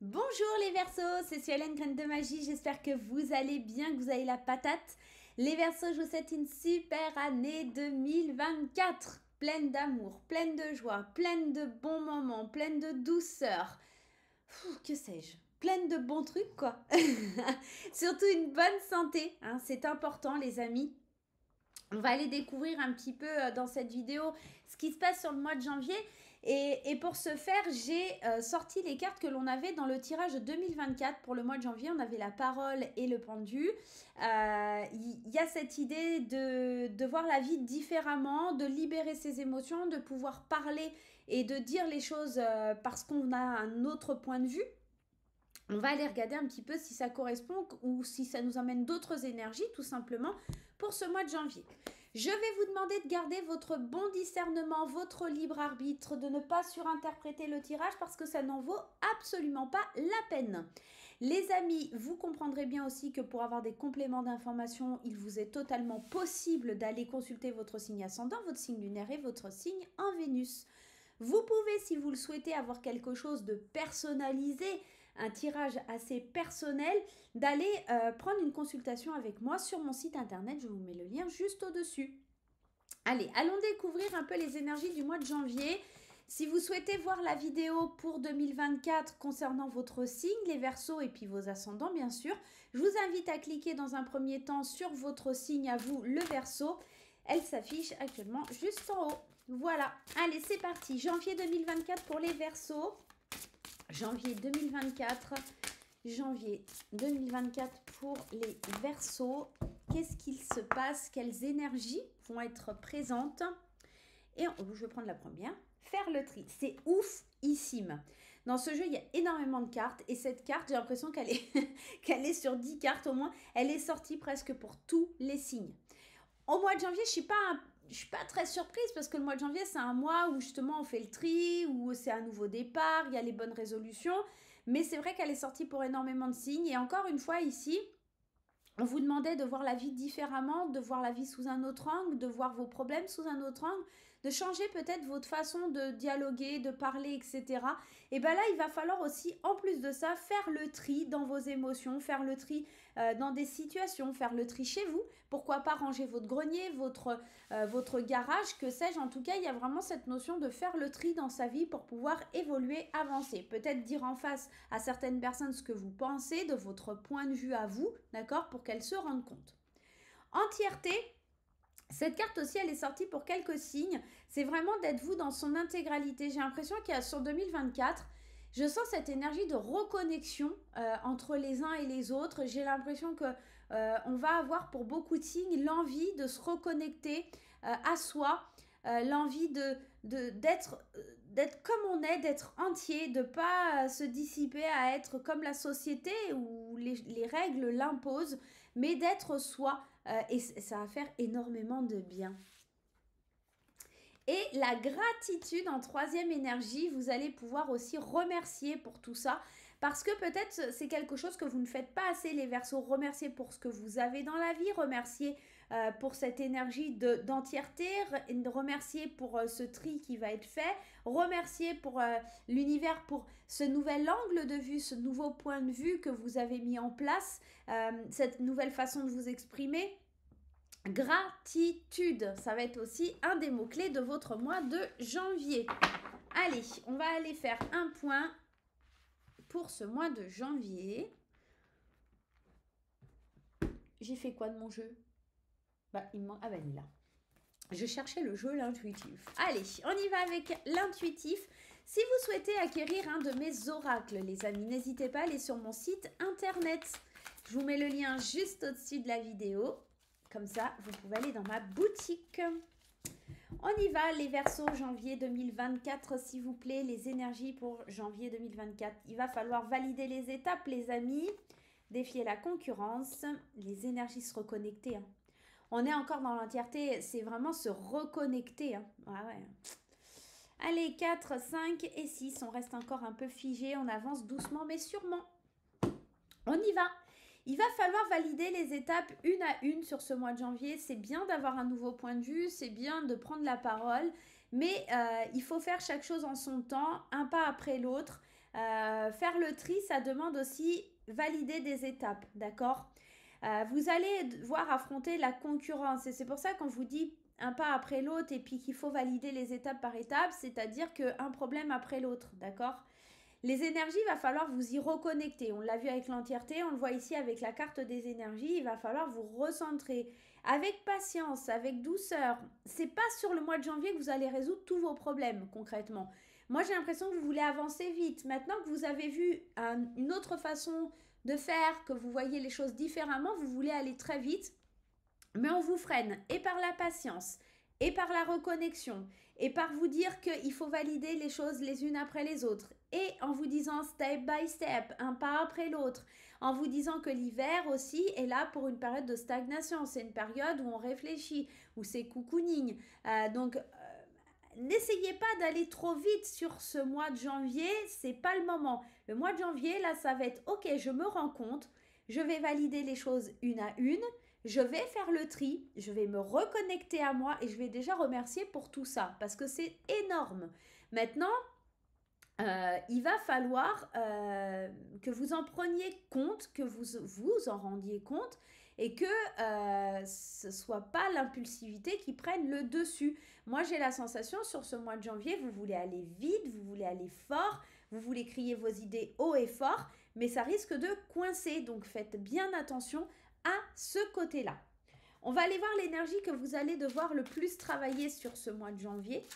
Bonjour les Verseaux, c'est Suelen Graine de Magie, j'espère que vous allez bien, que vous avez la patate. Les Verseaux, je vous souhaite une super année 2024, pleine d'amour, pleine de joie, pleine de bons moments, pleine de douceur. Que sais-je, pleine de bons trucs quoi. Surtout une bonne santé, hein, c'est important les amis. On va aller découvrir un petit peu dans cette vidéo ce qui se passe sur le mois de janvier. Et pour ce faire, j'ai sorti les cartes que l'on avait dans le tirage de 2024 pour le mois de janvier. On avait la parole et le pendu. Il y a cette idée de voir la vie différemment, de libérer ses émotions, de pouvoir parler et de dire les choses parce qu'on a un autre point de vue. On va aller regarder un petit peu si ça correspond ou si ça nous amène d'autres énergies, tout simplement, pour ce mois de janvier. Je vais vous demander de garder votre bon discernement, votre libre arbitre, de ne pas surinterpréter le tirage parce que ça n'en vaut absolument pas la peine. Les amis, vous comprendrez bien aussi que pour avoir des compléments d'information, il vous est totalement possible d'aller consulter votre signe ascendant, votre signe lunaire et votre signe en Vénus. Vous pouvez, si vous le souhaitez, avoir quelque chose de personnalisé, un tirage assez personnel, d'aller prendre une consultation avec moi sur mon site internet. Je vous mets le lien juste au-dessus. Allez, allons découvrir un peu les énergies du mois de janvier. Si vous souhaitez voir la vidéo pour 2024 concernant votre signe, les Verseaux et puis vos ascendants bien sûr, je vous invite à cliquer dans un premier temps sur votre signe à vous, le Verseau. Elle s'affiche actuellement juste en haut. Voilà, allez c'est parti, janvier 2024 pour les Verseaux. Janvier 2024 pour les Verseaux. Qu'est-ce qu'il se passe? Quelles énergies vont être présentes? Et je vais prendre la première. Faire le tri. C'est oufissime. Dans ce jeu, il y a énormément de cartes. Et cette carte, j'ai l'impression qu'elle est, qu'elle est sur 10 cartes au moins. Elle est sortie presque pour tous les signes. Au mois de janvier, je ne suis pas très surprise parce que le mois de janvier, c'est un mois où justement on fait le tri, où c'est un nouveau départ, il y a les bonnes résolutions. Mais c'est vrai qu'elle est sortie pour énormément de signes. Et encore une fois, ici, on vous demandait de voir la vie différemment, de voir la vie sous un autre angle, de voir vos problèmes sous un autre angle, de changer peut-être votre façon de dialoguer, de parler, etc. Et bien là, il va falloir aussi, en plus de ça, faire le tri dans vos émotions, faire le tri dans des situations, faire le tri chez vous. Pourquoi pas ranger votre grenier, votre garage, que sais-je. En tout cas, il y a vraiment cette notion de faire le tri dans sa vie pour pouvoir évoluer, avancer. Peut-être dire en face à certaines personnes ce que vous pensez, de votre point de vue à vous, d'accord, pour qu'elles se rendent compte. Entièreté. Cette carte aussi, elle est sortie pour quelques signes. C'est vraiment d'être vous dans son intégralité. J'ai l'impression qu'il y a sur 2024, je sens cette énergie de reconnexion entre les uns et les autres. J'ai l'impression que on va avoir pour beaucoup de signes l'envie de se reconnecter à soi, l'envie d'être comme on est, d'être entier, de ne pas se dissiper à être comme la société où les règles l'imposent, mais d'être soi. Et ça va faire énormément de bien. Et la gratitude en troisième énergie, vous allez pouvoir aussi remercier pour tout ça. Parce que peut-être c'est quelque chose que vous ne faites pas assez les Verseaux. Remercier pour ce que vous avez dans la vie, remercier pour cette énergie d'entièreté, remercier pour ce tri qui va être fait, remercier pour l'univers, pour ce nouvel angle de vue, ce nouveau point de vue que vous avez mis en place, cette nouvelle façon de vous exprimer. Gratitude, ça va être aussi un des mots-clés de votre mois de janvier. Allez, on va aller faire un point pour ce mois de janvier. J'ai fait quoi de mon jeu? Il me manque... Ah il est là. Je cherchais le jeu, l'intuitif. Allez, on y va avec l'intuitif. Si vous souhaitez acquérir un de mes oracles, les amis, n'hésitez pas à aller sur mon site internet. Je vous mets le lien juste au-dessus de la vidéo. Comme ça, vous pouvez aller dans ma boutique. On y va, les Verseaux, janvier 2024, s'il vous plaît, les énergies pour janvier 2024. Il va falloir valider les étapes, les amis, défier la concurrence, les énergies se reconnecter. Hein. On est encore dans l'entièreté, c'est vraiment se reconnecter. Hein. Ouais. Allez, 4, 5 et 6, on reste encore un peu figé, on avance doucement mais sûrement. On y va. Il va falloir valider les étapes une à une sur ce mois de janvier. C'est bien d'avoir un nouveau point de vue, c'est bien de prendre la parole, mais il faut faire chaque chose en son temps, un pas après l'autre. Faire le tri, ça demande aussi valider des étapes, d'accord? Vous allez devoir affronter la concurrence et c'est pour ça qu'on vous dit un pas après l'autre et puis qu'il faut valider les étapes par étapes, c'est-à-dire qu'un problème après l'autre, d'accord? Les énergies, il va falloir vous y reconnecter. On l'a vu avec l'entièreté, on le voit ici avec la carte des énergies. Il va falloir vous recentrer avec patience, avec douceur. C'est pas sur le mois de janvier que vous allez résoudre tous vos problèmes concrètement. Moi, j'ai l'impression que vous voulez avancer vite. Maintenant que vous avez vu une autre façon de faire, que vous voyez les choses différemment, vous voulez aller très vite, mais on vous freine et par la patience et par la reconnexion et par vous dire qu'il faut valider les choses les unes après les autres et en vous disant step by step, un pas après l'autre, en vous disant que l'hiver aussi est là pour une période de stagnation, c'est une période où on réfléchit, où c'est cocooning. Donc n'essayez pas d'aller trop vite sur ce mois de janvier, c'est pas le moment. Le mois de janvier, là, ça va être ok, je me rends compte, je vais valider les choses une à une, je vais faire le tri, je vais me reconnecter à moi et je vais déjà remercier pour tout ça parce que c'est énorme. Maintenant, il va falloir que vous en preniez compte, que vous en rendiez compte et que ce ne soit pas l'impulsivité qui prenne le dessus. Moi, j'ai la sensation sur ce mois de janvier, vous voulez aller vite, vous voulez aller fort, vous voulez crier vos idées haut et fort, mais ça risque de coincer. Donc, faites bien attention à ce côté-là. On va aller voir l'énergie que vous allez devoir le plus travailler sur ce mois de janvier.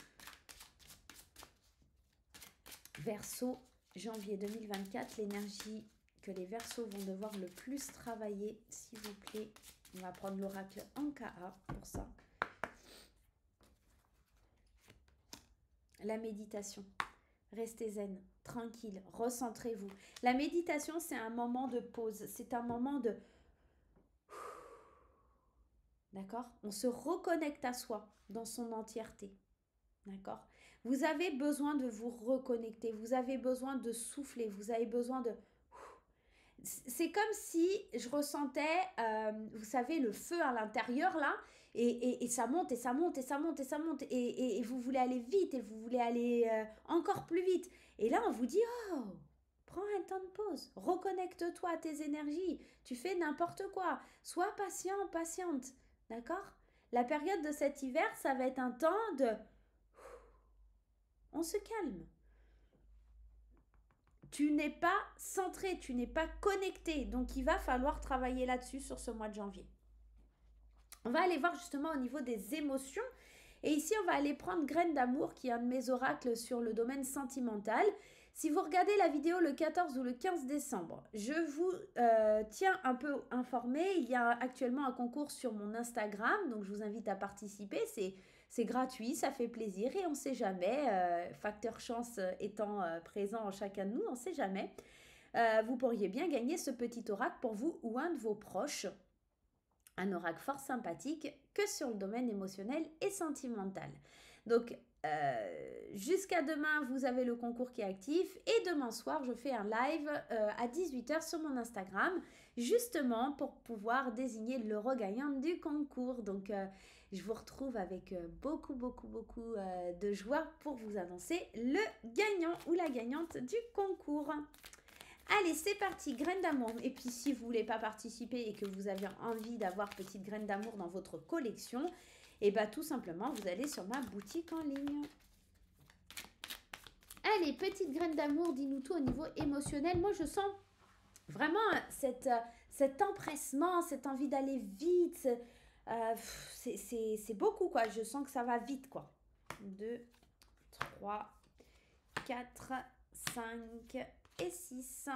Verseau, janvier 2024, l'énergie que les Verseaux vont devoir le plus travailler, s'il vous plaît. On va prendre l'oracle Ankara pour ça. La méditation. Restez zen, tranquille, recentrez-vous. La méditation, c'est un moment de pause, c'est un moment de... D'accord? On se reconnecte à soi dans son entièreté. D'accord? Vous avez besoin de vous reconnecter, vous avez besoin de souffler, vous avez besoin de... C'est comme si je ressentais, vous savez, le feu à l'intérieur là, et ça monte, et ça monte, et ça monte, et ça monte, et vous voulez aller vite, et vous voulez aller encore plus vite. Et là, on vous dit, oh, prends un temps de pause, reconnecte-toi à tes énergies, tu fais n'importe quoi, sois patient, patiente, d'accord? La période de cet hiver, ça va être un temps de... On se calme. Tu n'es pas centré, tu n'es pas connecté. Donc, il va falloir travailler là-dessus sur ce mois de janvier. On va aller voir justement au niveau des émotions. Et ici, on va aller prendre Graine d'amour, qui est un de mes oracles sur le domaine sentimental. Si vous regardez la vidéo le 14 ou le 15 décembre, je vous tiens un peu informé. Il y a actuellement un concours sur mon Instagram, donc je vous invite à participer. C'est gratuit, ça fait plaisir et on ne sait jamais, facteur chance étant présent en chacun de nous, on ne sait jamais. Vous pourriez bien gagner ce petit oracle pour vous ou un de vos proches. Un oracle fort sympathique que sur le domaine émotionnel et sentimental. Donc, jusqu'à demain, vous avez le concours qui est actif et demain soir, je fais un live à 18h sur mon Instagram, justement pour pouvoir désigner le gagnant du concours. Donc, je vous retrouve avec beaucoup de joie pour vous annoncer le gagnant ou la gagnante du concours. Allez, c'est parti, graines d'amour. Et puis, si vous ne voulez pas participer et que vous avez envie d'avoir petite graine d'amour dans votre collection, et bien tout simplement, vous allez sur ma boutique en ligne. Allez, petite graine d'amour, dis-nous tout au niveau émotionnel. Moi, je sens vraiment cet empressement, cette envie d'aller vite. C'est beaucoup, quoi. Je sens que ça va vite, quoi. 2, 3, 4, 5 et 6.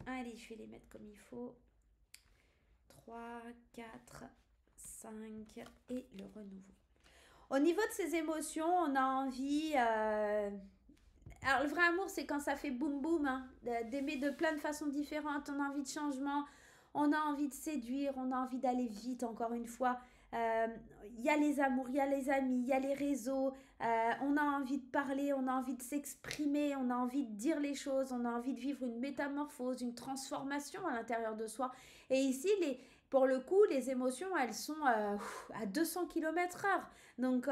Allez, je vais les mettre comme il faut. 3, 4, 5 et le renouveau. Au niveau de ces émotions, on a envie... Alors, le vrai amour, c'est quand ça fait boum boum, hein, d'aimer de plein de façons différentes. On a envie de changement, on a envie de séduire, on a envie d'aller vite, encore une fois. Il y a les amours, il y a les amis, il y a les réseaux. On a envie de parler, on a envie de s'exprimer, on a envie de dire les choses, on a envie de vivre une métamorphose, une transformation à l'intérieur de soi. Et ici, pour le coup, les émotions, elles sont à 200 km/h. Donc,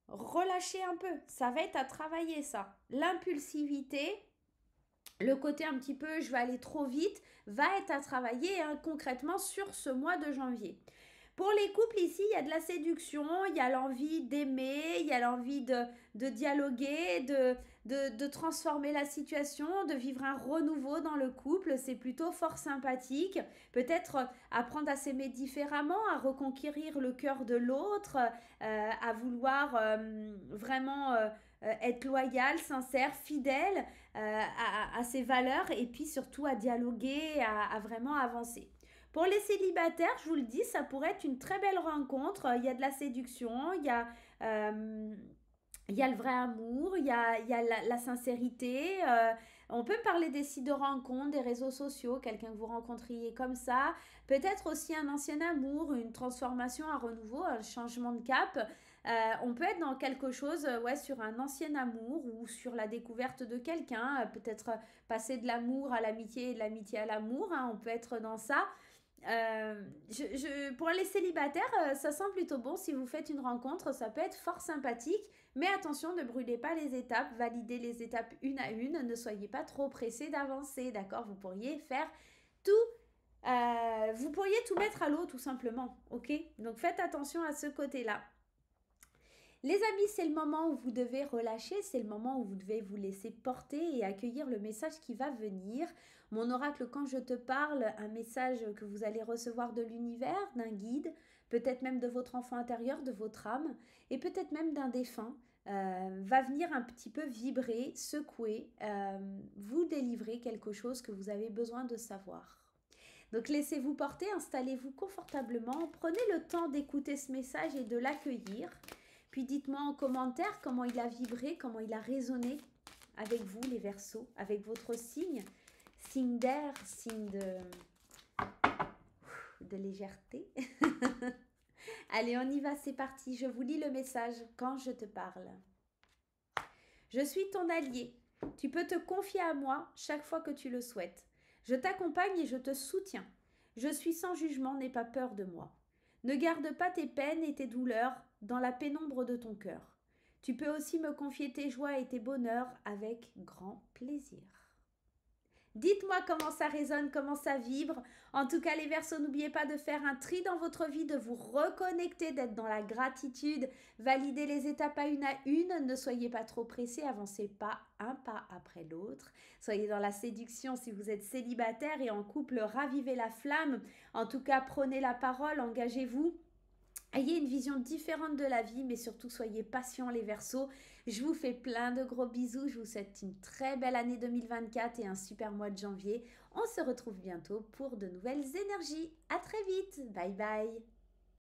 relâchez un peu. Ça va être à travailler, ça. L'impulsivité, le côté un petit peu je vais aller trop vite va être à travailler hein, concrètement sur ce mois de janvier. Pour les couples ici, il y a de la séduction, il y a l'envie d'aimer, il y a l'envie de dialoguer, de transformer la situation, de vivre un renouveau dans le couple. C'est plutôt fort sympathique. Peut-être apprendre à s'aimer différemment, à reconquérir le cœur de l'autre, à vouloir vraiment être loyal, sincère, fidèle à ses valeurs et puis surtout à dialoguer, à vraiment avancer. Pour les célibataires, je vous le dis, ça pourrait être une très belle rencontre. Il y a de la séduction, euh, il y a le vrai amour, il y a la sincérité. On peut parler des sites de rencontres, des réseaux sociaux, quelqu'un que vous rencontriez comme ça. Peut-être aussi un ancien amour, une transformation, un renouveau, un changement de cap. On peut être dans quelque chose, ouais, sur un ancien amour ou sur la découverte de quelqu'un. Peut-être passer de l'amour à l'amitié et de l'amitié à l'amour. Hein, on peut être dans ça. Pour les célibataires, ça sent plutôt bon. Si vous faites une rencontre, ça peut être fort sympathique. Mais attention, ne brûlez pas les étapes. Validez les étapes une à une. Ne soyez pas trop pressé d'avancer. D'accord? Vous pourriez faire tout. Vous pourriez tout mettre à l'eau, tout simplement. Ok? Donc faites attention à ce côté-là. Les amis, c'est le moment où vous devez relâcher, c'est le moment où vous devez vous laisser porter et accueillir le message qui va venir. Mon oracle, quand je te parle, un message que vous allez recevoir de l'univers, d'un guide, peut-être même de votre enfant intérieur, de votre âme, et peut-être même d'un défunt, va venir un petit peu vibrer, secouer, vous délivrer quelque chose que vous avez besoin de savoir. Donc laissez-vous porter, installez-vous confortablement, prenez le temps d'écouter ce message et de l'accueillir. Puis dites-moi en commentaire comment il a vibré, comment il a résonné avec vous les Verseaux, avec votre signe. Signe d'air, signe de légèreté. Allez, on y va, c'est parti. Je vous lis le message quand je te parle. Je suis ton allié. Tu peux te confier à moi chaque fois que tu le souhaites. Je t'accompagne et je te soutiens. Je suis sans jugement, n'aie pas peur de moi. Ne garde pas tes peines et tes douleurs dans la pénombre de ton cœur. Tu peux aussi me confier tes joies et tes bonheurs avec grand plaisir. Dites-moi comment ça résonne, comment ça vibre. En tout cas, les Verseaux, n'oubliez pas de faire un tri dans votre vie, de vous reconnecter, d'être dans la gratitude. Validez les étapes à une. Ne soyez pas trop pressés, avancez pas un pas après l'autre. Soyez dans la séduction si vous êtes célibataire et en couple, ravivez la flamme. En tout cas, prenez la parole, engagez-vous. Ayez une vision différente de la vie, mais surtout soyez patients les Verseaux. Je vous fais plein de gros bisous. Je vous souhaite une très belle année 2024 et un super mois de janvier. On se retrouve bientôt pour de nouvelles énergies. À très vite. Bye bye.